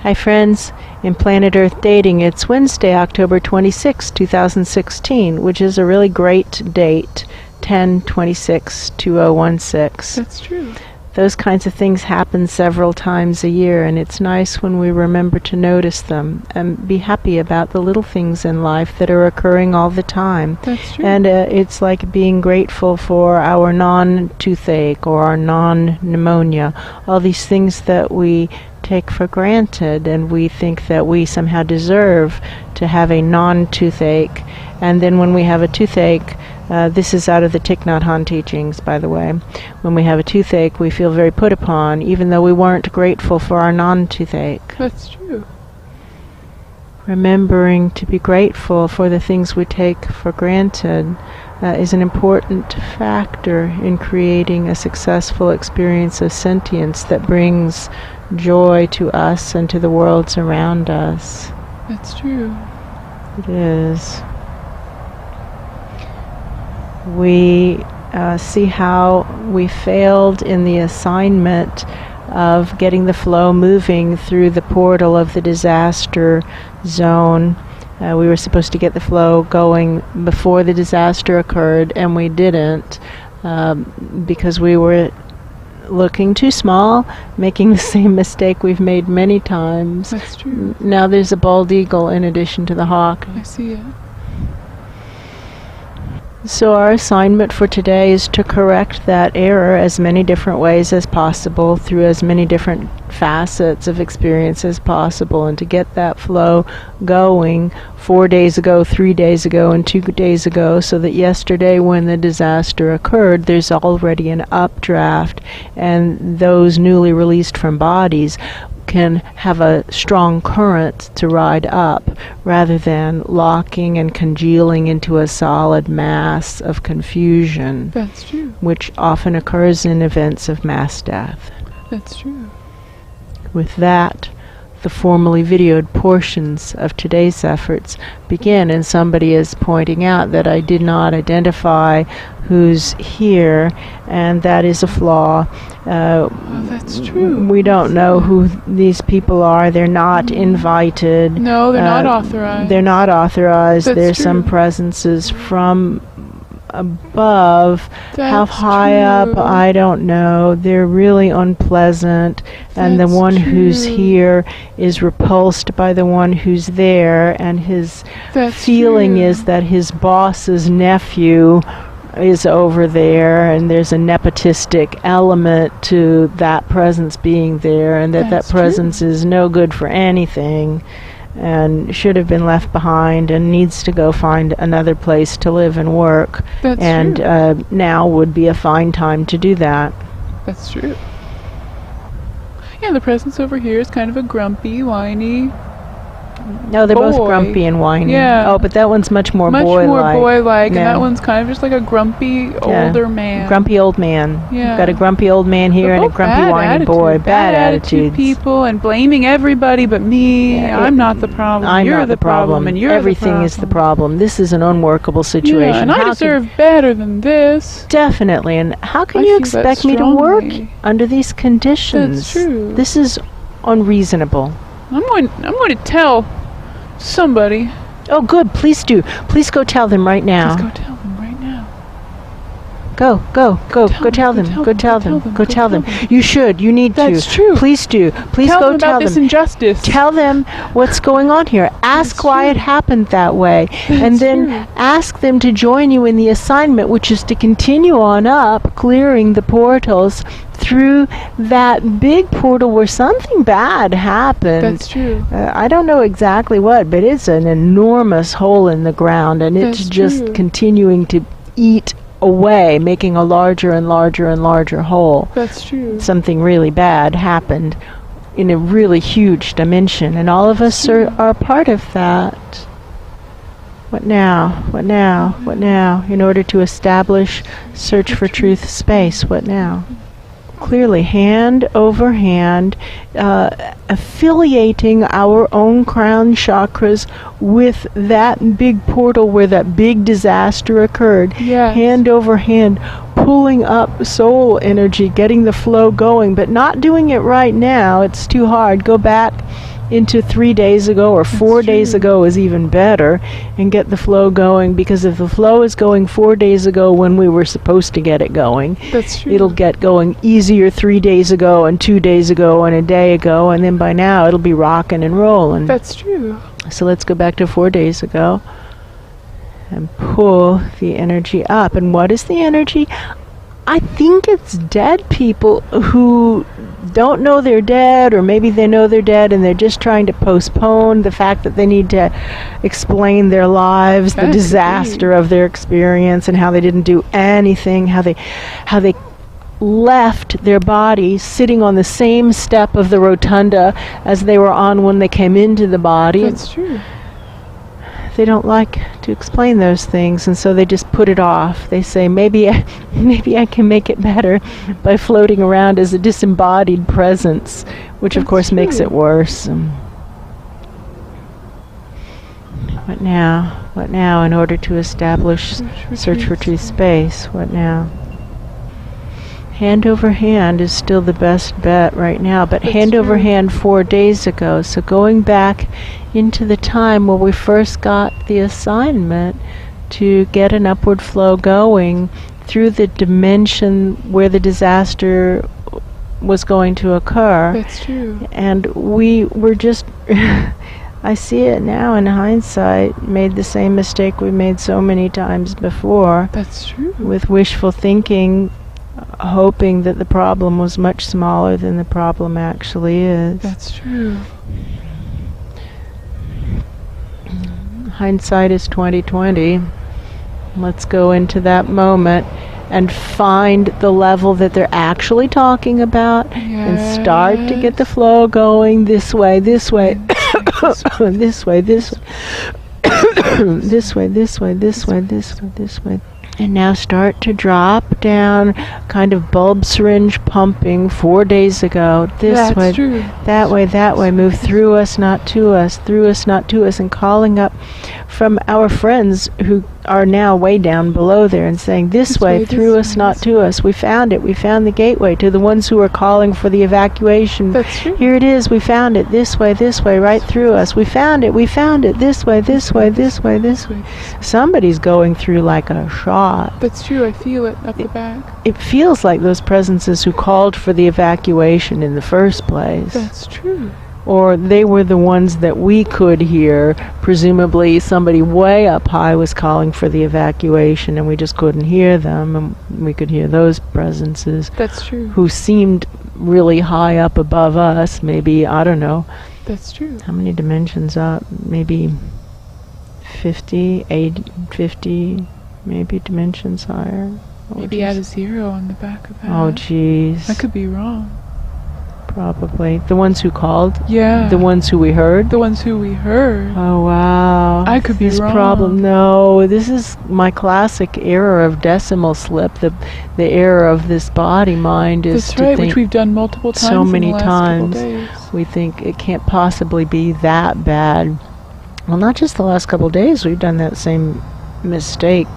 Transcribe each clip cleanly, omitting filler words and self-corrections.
Hi friends, in Planet Earth Dating, it's Wednesday, October 26, 2016, which is a really great date, 10/26/2016. That's true. Those kinds of things happen several times a year, and it's nice when we remember to notice them and be happy about the little things in life that are occurring all the time. That's true. And it's like being grateful for our non-toothache or our non-pneumonia, all these things that we take for granted, and we think that we somehow deserve to have a non-toothache. And then when we have a toothache, this is out of the Thich Nhat Hanh teachings, by the way. When we have a toothache, we feel very put upon, even though we weren't grateful for our non-toothache. That's true. Remembering to be grateful for the things we take for granted is an important factor in creating a successful experience of sentience that brings joy to us and to the worlds around us. That's true. It is. We see how we failed in the assignment of getting the flow moving through the portal of the disaster zone. We were supposed to get the flow going before the disaster occurred, and we didn't because we were looking too small, making the same mistake we've made many times. That's true. Now there's a bald eagle in addition to the hawk. I see it. So our assignment for today is to correct that error as many different ways as possible through as many different facets of experience as possible, and to get that flow going 4 days ago, 3 days ago, and 2 days ago, so that yesterday when the disaster occurred, there's already an updraft, and those newly released from bodies can have a strong current to ride up, rather than locking and congealing into a solid mass of confusion. That's true. Which often occurs in events of mass death. That's true. With that, the formally videoed portions of today's efforts begin, and somebody is pointing out that I did not identify who's here, and that is a flaw. That's true. We don't know who these people are. They're not invited. No, they're not authorized. They're not authorized. That's There's true. some presences from above. How That's high up, true. I don't know. They're really unpleasant, and the That's one who's true. here is repulsed by the one who's there, and his That's feeling true. is that his boss's nephew is over there, and there's a nepotistic element to that presence being there, and that That's presence is no good for anything and should have been left behind and needs to go find another place to live and work. That's and true. Now would be a fine time to do that. That's true. Yeah, the presence over here is kind of a grumpy, whiny. No, they're both Boy. grumpy and whiny. Yeah. Oh, but that one's much more Much boy-like. more boy-like, Yeah. and that one's kind of just like a grumpy older man. Grumpy old man. Yeah. Got a grumpy old man here But and a both grumpy bad whiny attitude, boy. Bad attitude people, and blaming everybody but me. Yeah, I'm not the problem. I'm You're not the problem, and you're everything is the problem. This is an unworkable situation. Yeah, and I deserve better than this. Definitely. And how can I you feel that expect me to work strongly. under these conditions? That's true. This is unreasonable. I'm going to tell somebody. Oh, good. Please do. Please go tell them right now. Let's go tell them right now. Go tell them. Go tell them. You should. You need to. That's true. Please do. Please Tell go them tell about this them. injustice. Tell them what's going on here. Ask That's why true. it happened that way. And then true. ask them to join you in the assignment, which is to continue on up, clearing the portals through that big portal where something bad happened. That's true. I don't know exactly what, but it's an enormous hole in the ground, and it's That's just true. continuing to eat away, making a larger and larger and larger hole. That's true. Something really bad happened in a really huge dimension, and all of us are part of that. What now? What now? What now? In order to establish search for truth space, what now? Clearly, hand over hand, affiliating our own crown chakras with that big portal where that big disaster occurred. Yes. Hand over hand, pulling up soul energy, getting the flow going, but not doing it right now. It's too hard. Go back into 3 days ago, or 4 days true. ago is even better, and get the flow going, because if the flow is going 4 days ago when we were supposed to get it going, That's true. it'll get going easier 3 days ago and 2 days ago and a day ago, and then by now it'll be rocking and rolling. That's true. So let's go back to 4 days ago and pull the energy up. And what is the energy? I think it's dead people who don't know they're dead, or maybe they know they're dead and they're just trying to postpone the fact that they need to explain their lives, the disaster of their experience, and how they didn't do anything, how they left their body sitting on the same step of the rotunda as they were on when they came into the body. That's true. They don't like to explain those things, and so they just put it off. They say, maybe I can make it better by floating around as a disembodied presence, which of course makes it worse. What now? What now in order to establish search for truth space? What now? Hand over hand is still the best bet right now, but hand over hand 4 days ago. So going back into the time where we first got the assignment to get an upward flow going through the dimension where the disaster was going to occur. That's true. And we were just, I see it now in hindsight, made the same mistake we made so many times before. That's true. With wishful thinking, hoping that the problem was much smaller than the problem actually is. That's true. Hindsight is 20/20. Let's go into that moment and find the level that they're actually talking about, and start to get the flow going this way, this way, this way, this way, this way, this way, this way, this way, this way. And now start to drop down, kind of bulb syringe pumping 4 days ago. This way, that way, move through us, not to us, through us, not to us, and calling up from our friends who are now way down below there and saying, this way, through us, not to us. We found it. We found the gateway. To the ones who are calling for the evacuation. That's true. Here it is. We found it. This way, right through us. We found it. We found it. This way, this way, this way, this way. Somebody's going through like a shot. That's true. I feel it up the back. It feels like those presences who called for the evacuation in the first place. That's true. Or they were the ones that we could hear. Presumably somebody way up high was calling for the evacuation and we just couldn't hear them, and we could hear those presences. That's true. Who seemed really high up above us, maybe, I don't know. That's true. How many dimensions up? Maybe 50, 50, maybe dimensions higher. Maybe add a 0 on the back of that. Oh, jeez. I could be wrong. Probably. The ones who called? Yeah. The ones who we heard? The ones who we heard. Oh, wow. I could be wrong. Problem. No, this is my classic error of decimal slip. The error of this body mind is That's to right, think which we've done multiple times so many in the last times. couple days. We think it can't possibly be that bad. Well, not just the last couple of days. We've done that same mistake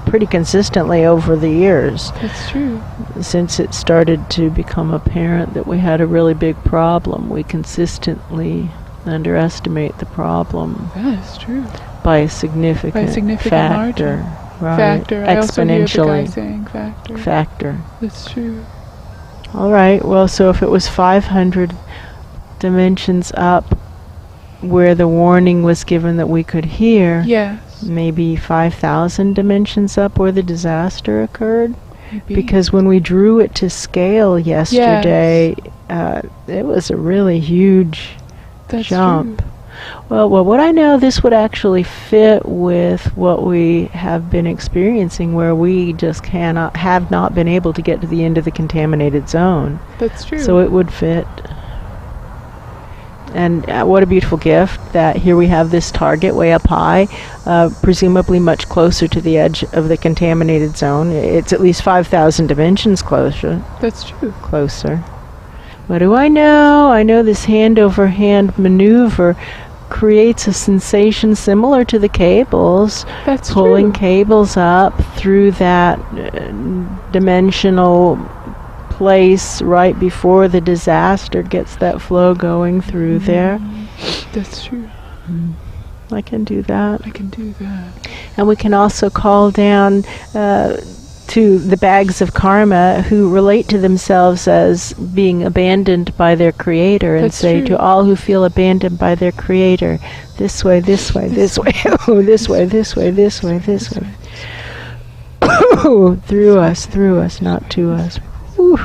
pretty consistently over the years. That's true. Since it started to become apparent that we had a really big problem, we consistently underestimate the problem. That is true. By a significant factor. Margin. Right. Factor. I also hear the Exponentially. guy saying factor. Factor. That's true. All right. Well, so if it was 500 dimensions up where the warning was given that we could hear, Yes. maybe 5,000 dimensions up where the disaster occurred. Maybe. Because when we drew it to scale yesterday, it was a really huge jump. True. Well, what I know, this would actually fit with what we have been experiencing, where we just have not been able to get to the end of the contaminated zone. That's true. So it would fit. And what a beautiful gift that here we have this target way up high, presumably much closer to the edge of the contaminated zone. It's at least 5,000 dimensions closer. That's true. Closer. What do I know? I know this hand-over-hand maneuver creates a sensation similar to the cables. That's pulling true. cables up through that dimensional place right before the disaster gets that flow going through there. That's true. I can do that. I can do that. And we can also call down to the bags of karma who relate to themselves as being abandoned by their creator and That's say true. to all who feel abandoned by their creator, this way, this way, this way, oh, this way, this way, this way, this way. Through us, not to us. Whew.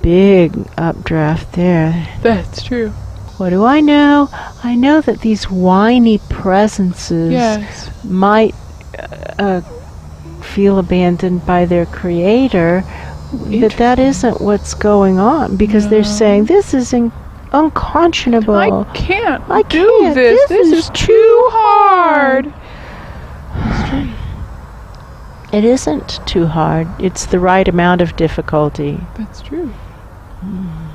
Big updraft there. That's true. What do I know? I know that these whiny presences Yes. might feel abandoned by their creator, but that isn't what's going on, because they're saying this is unconscionable. I can't I do can't. this. This is too hard. That's true. It isn't too hard. It's the right amount of difficulty. That's true.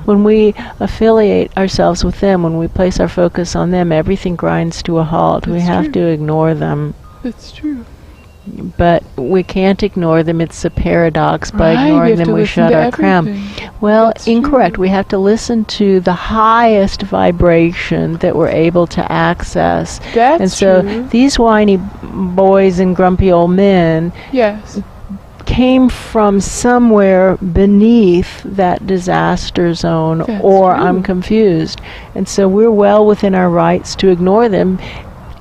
When we affiliate ourselves with them, when we place our focus on them, everything grinds to a halt. We That's have true. to ignore them. That's true. But we can't ignore them. It's a paradox. By Right, ignoring have them, to we listen shut to our crown. everything. Well, That's incorrect. true. We have to listen to the highest vibration that we're able to access. That's And so true. these whiny boys and grumpy old men Yes. came from somewhere beneath that disaster zone, That's or true. I'm confused. And so we're well within our rights to ignore them,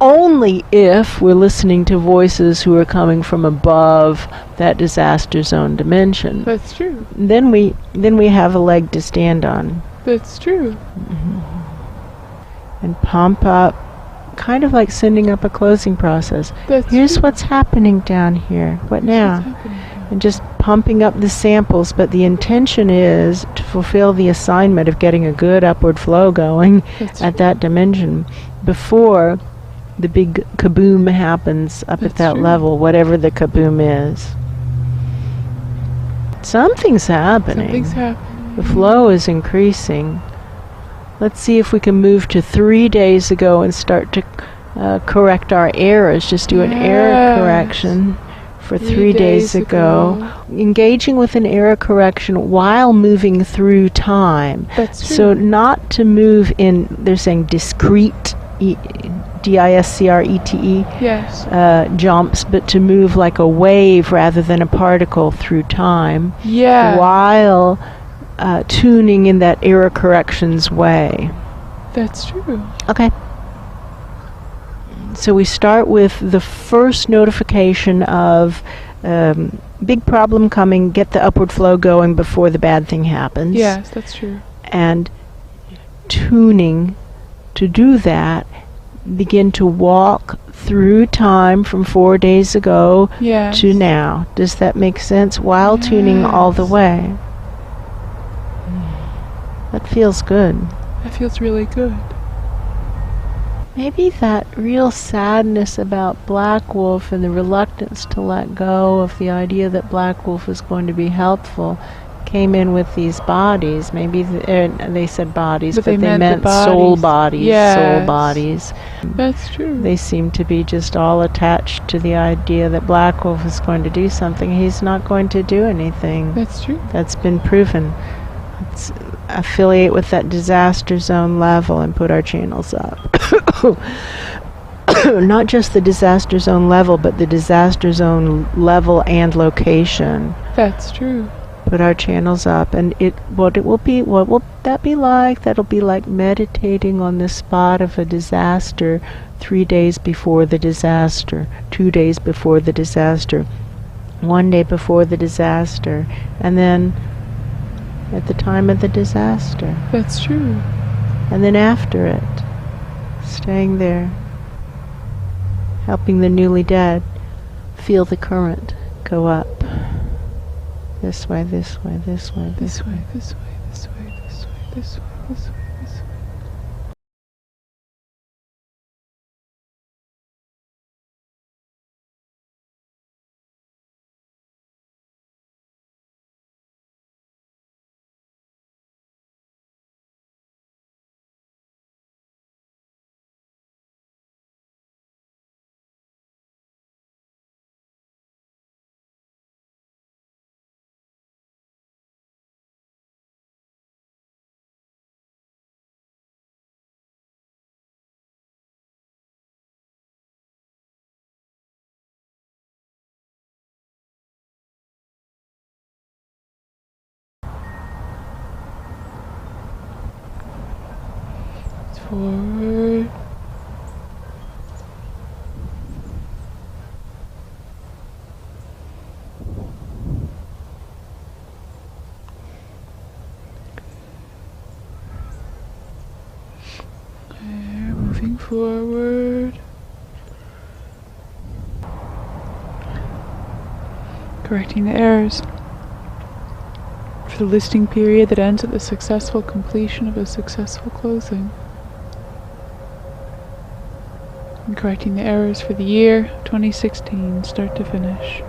only if we're listening to voices who are coming from above that disaster zone dimension. That's true. Then we have a leg to stand on That's true. and pump up, kind of like sending up a closing process. That's Here's true. what's happening down here. What now? What's happening now? And just pumping up the samples, but the intention is to fulfill the assignment of getting a good upward flow going That's at that dimension before the big kaboom happens up at That's that true. level, whatever the kaboom is. Something's happening. Something's happening. The flow is increasing. Let's see if we can move to 3 days ago and start to correct our errors. Just do an error Yes. correction for 3 3 days days ago. Engaging with an error correction while moving through time. That's true. So not to move in, they're saying discrete, discrete Yes. jumps, but to move like a wave rather than a particle through time, Yeah. while tuning in that error corrections way. That's true. Okay. So we start with the first notification of big problem coming, get the upward flow going before the bad thing happens. Yes, that's true. And tuning to do that, begin to walk through time from 4 days ago Yes. to now. Does that make sense? While tuning all the Yes. way. That feels good. That feels really good. Maybe that real sadness about Black Wolf and the reluctance to let go of the idea that Black Wolf is going to be helpful came in with these bodies. Maybe they said bodies, But but they they meant the meant soul bodies. bodies. Yes. Soul bodies. That's true. They seem to be just all attached to the idea that Black Wolf is going to do something. He's not going to do anything. That's true. That's been proven. Let's affiliate with that disaster zone level and put our channels up. Not just the disaster zone level, but the disaster zone level and location. That's true. Put our channels up, and what will that be like? That'll be like meditating on the spot of a disaster 3 days before the disaster, 2 days before the disaster, 1 day before the disaster, and then at the time of the disaster, That's true. and then after it, staying there, helping the newly dead feel the current go up. This way, this way, this way, This way, this way, this way, this way, this way, this way. forward. There, moving forward. Correcting the errors for the listing period that ends at the successful completion of a successful closing. And correcting the errors for the year 2016, start to finish.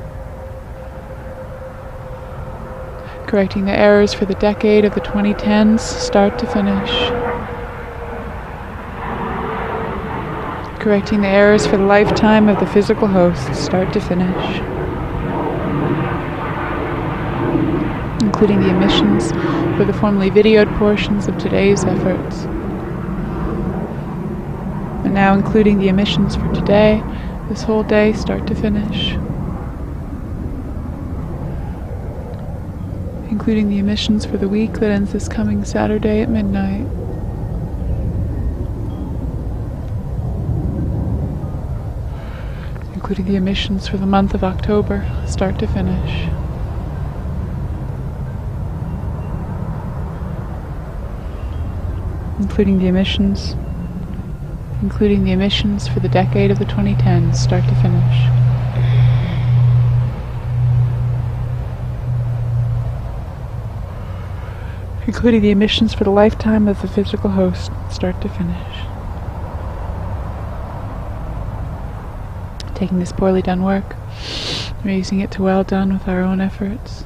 Correcting the errors for the decade of the 2010s, start to finish. Correcting the errors for the lifetime of the physical host, start to finish. Including the emissions for the formerly videoed portions of today's efforts. And now including the emissions for today, this whole day, start to finish. Including the emissions for the week that ends this coming Saturday at midnight. Including the emissions for the month of October, start to finish. Including the emissions for the decade of the 2010s, start to finish. Including the emissions for the lifetime of the physical host, start to finish. Taking this poorly done work, raising it to well done with our own efforts.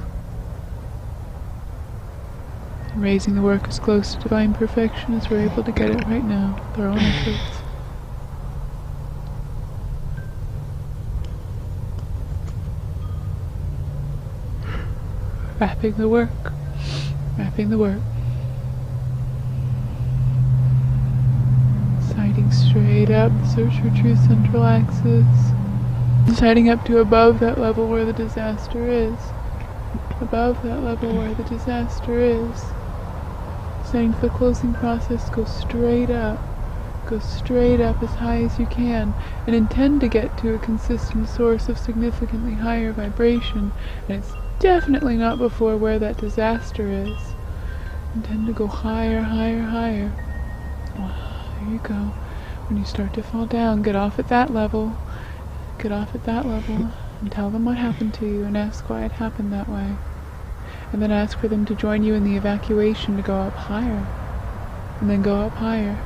Raising the work as close to divine perfection as we're able to get it right now with our own efforts. Wrapping the work. Wrapping the work. Sighting straight up, search for truth central axis. Sighting up to above that level where the disaster is. Above that level where the disaster is. Saying to the closing process, go straight up as high as you can, and intend to get to a consistent source of significantly higher vibration, and it's definitely not before where that disaster is. Intend to go higher, higher, higher. There you go. When you start to fall down, get off at that level, and tell them what happened to you, and ask why it happened that way. And then ask for them to join you in the evacuation to go up higher, and then go up higher.